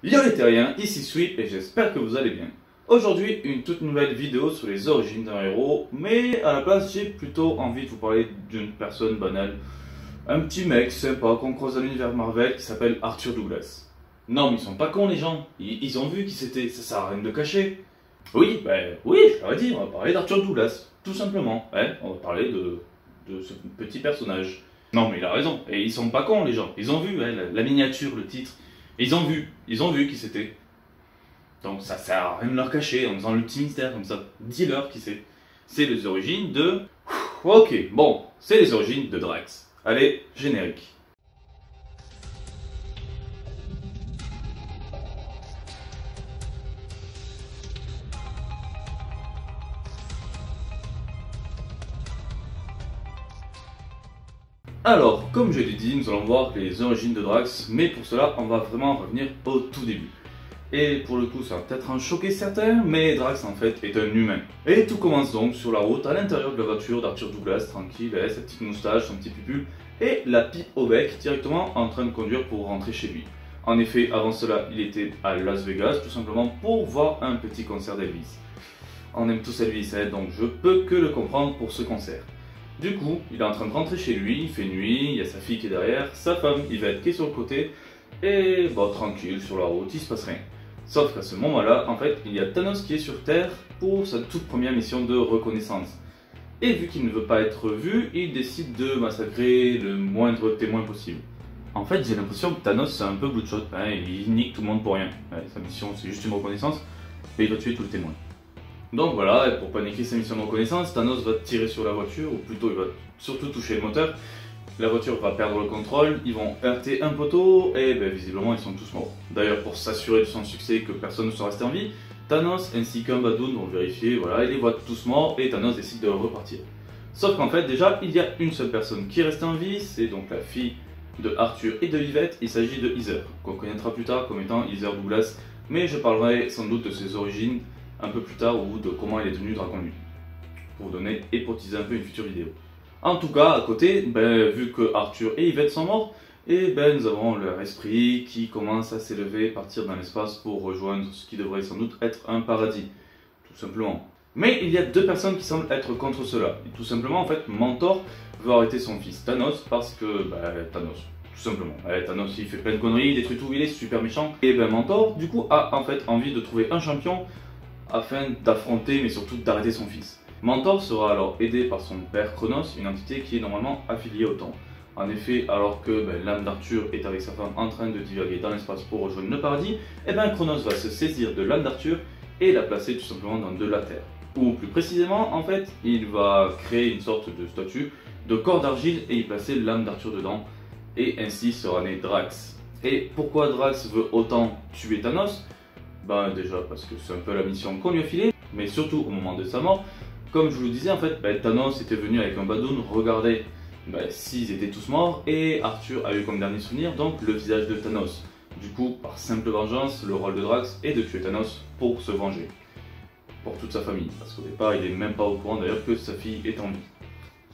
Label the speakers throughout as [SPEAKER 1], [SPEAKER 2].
[SPEAKER 1] Yo les terriens, ici Sweep et j'espère que vous allez bien. Aujourd'hui, une toute nouvelle vidéo sur les origines d'un héros, mais à la place j'ai plutôt envie de vous parler d'une personne banale. Un petit mec sympa qu'on croise dans l'univers Marvel qui s'appelle Arthur Douglas. Non mais ils sont pas cons les gens, ils ont vu qui c'était, ça sert à rien de le cacher. Oui, oui, je leur ai dit, on va parler d'Arthur Douglas, tout simplement. Ouais, on va parler de ce petit personnage. Non mais il a raison, et ils sont pas cons les gens, ils ont vu la miniature, le titre. Ils ont vu qui c'était. Donc ça sert à rien de leur cacher en faisant le petit mystère comme ça. Dis-leur qui c'est. C'est les origines de... Ok, bon, c'est les origines de Drax. Allez, générique. Alors, comme je l'ai dit, nous allons voir les origines de Drax, mais pour cela, on va vraiment revenir au tout début. Et pour le coup, ça va peut-être en choquer certains, mais Drax en fait est un humain. Et tout commence donc sur la route, à l'intérieur de la voiture d'Arthur Douglas, tranquille, avec sa petite moustache, son petit pupule, et la pipe au bec, directement en train de conduire pour rentrer chez lui. En effet, avant cela, il était à Las Vegas, tout simplement pour voir un petit concert d'Elvis. On aime tous Elvis, donc je peux que le comprendre pour ce concert. Du coup, il est en train de rentrer chez lui, il fait nuit, il y a sa fille qui est derrière, sa femme, Yvette, qui est sur le côté, et bon, tranquille, sur la route, il se passe rien. Sauf qu'à ce moment-là, en fait, il y a Thanos qui est sur Terre pour sa toute première mission de reconnaissance. Et vu qu'il ne veut pas être vu, il décide de massacrer le moindre témoin possible. En fait, j'ai l'impression que Thanos c'est un peu Bloodshot, il nique tout le monde pour rien. Sa mission c'est juste une reconnaissance, mais il va tuer tout le témoin. Donc voilà, et pour paniquer sa mission de reconnaissance, Thanos va tirer sur la voiture, ou plutôt il va surtout toucher le moteur. La voiture va perdre le contrôle, ils vont heurter un poteau, et visiblement ils sont tous morts. D'ailleurs, pour s'assurer de son succès et que personne ne soit resté en vie, Thanos ainsi qu'un Badoon vont vérifier, voilà, ils les voient tous morts, et Thanos décide de repartir. Sauf qu'en fait, déjà, il y a une seule personne qui reste en vie, c'est donc la fille de Arthur et de Yvette, il s'agit de Heather, qu'on connaîtra plus tard comme étant Heather Douglas, mais je parlerai sans doute de ses origines un peu plus tard, ou de comment il est devenu Dragon Lui, pour vous donner et pour teaser un peu une future vidéo. En tout cas, à côté, vu que Arthur et Yvette sont morts, nous avons leur esprit qui commence à s'élever, partir dans l'espace pour rejoindre ce qui devrait sans doute être un paradis, tout simplement. Mais il y a deux personnes qui semblent être contre cela. Et tout simplement, en fait, Mentor veut arrêter son fils Thanos parce que, Thanos, tout simplement. Thanos, il fait plein de conneries, il détruit tout, il est super méchant. Et Mentor, du coup, a en fait envie de trouver un champion afin d'affronter, mais surtout d'arrêter son fils. Mentor sera alors aidé par son père Chronos, une entité qui est normalement affiliée au temps. En effet, alors que l'âme d'Arthur est avec sa femme en train de divaguer dans l'espace pour rejoindre le paradis, Chronos va se saisir de l'âme d'Arthur et la placer tout simplement dans de la terre. Ou plus précisément, en fait, il va créer une sorte de statue de corps d'argile et y placer l'âme d'Arthur dedans, et ainsi sera né Drax. Et pourquoi Drax veut autant tuer Thanos? Déjà parce que c'est un peu la mission qu'on lui a filée, mais surtout au moment de sa mort. Comme je vous le disais, en fait, Thanos était venu avec un Badoon regarder s'ils étaient tous morts, et Arthur a eu comme dernier souvenir donc le visage de Thanos. Du coup, par simple vengeance, le rôle de Drax est de tuer Thanos pour se venger. Pour toute sa famille, parce qu'au départ, il n'est même pas au courant d'ailleurs que sa fille est en vie.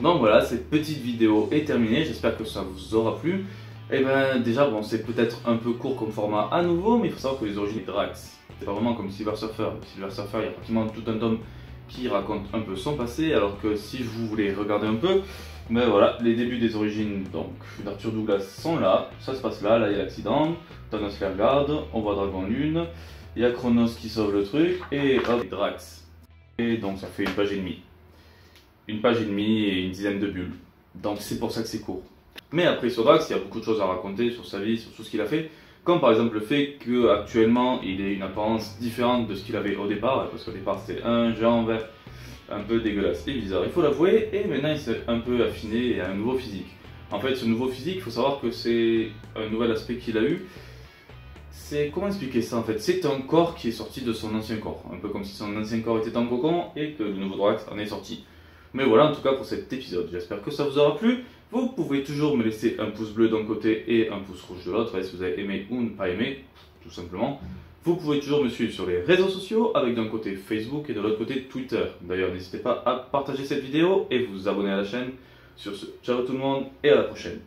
[SPEAKER 1] Donc voilà, cette petite vidéo est terminée, j'espère que ça vous aura plu. Déjà, bon, c'est peut-être un peu court comme format à nouveau, mais il faut savoir que les origines de Drax, c'est pas vraiment comme Silver Surfer. Silver Surfer, il y a pratiquement tout un tome qui raconte un peu son passé, alors que si vous voulez regarder un peu, voilà, les débuts des origines d'Arthur Douglas sont là, ça se passe là, il y a l'accident, Thanos les regarde, on voit Dragon Lune, il y a Chronos qui sauve le truc, et hop, Drax. Et donc ça fait une page et demie. Une page et demie et une dizaine de bulles. Donc c'est pour ça que c'est court. Mais après sur Drax, il y a beaucoup de choses à raconter sur sa vie, sur tout ce qu'il a fait. Comme par exemple le fait qu'actuellement il ait une apparence différente de ce qu'il avait au départ, parce qu'au départ c'était un géant vert un peu dégueulasse et bizarre, il faut l'avouer, et maintenant il s'est un peu affiné et a un nouveau physique. En fait, ce nouveau physique, il faut savoir que c'est un nouvel aspect qu'il a eu. Comment expliquer ça en fait? C'est un corps qui est sorti de son ancien corps, un peu comme si son ancien corps était en cocon et que le nouveau Drax en est sorti. Mais voilà en tout cas pour cet épisode, j'espère que ça vous aura plu. Vous pouvez toujours me laisser un pouce bleu d'un côté et un pouce rouge de l'autre, si vous avez aimé ou ne pas aimé, tout simplement. Vous pouvez toujours me suivre sur les réseaux sociaux, avec d'un côté Facebook et de l'autre côté Twitter. D'ailleurs, n'hésitez pas à partager cette vidéo et vous abonner à la chaîne. Sur ce, ciao tout le monde et à la prochaine.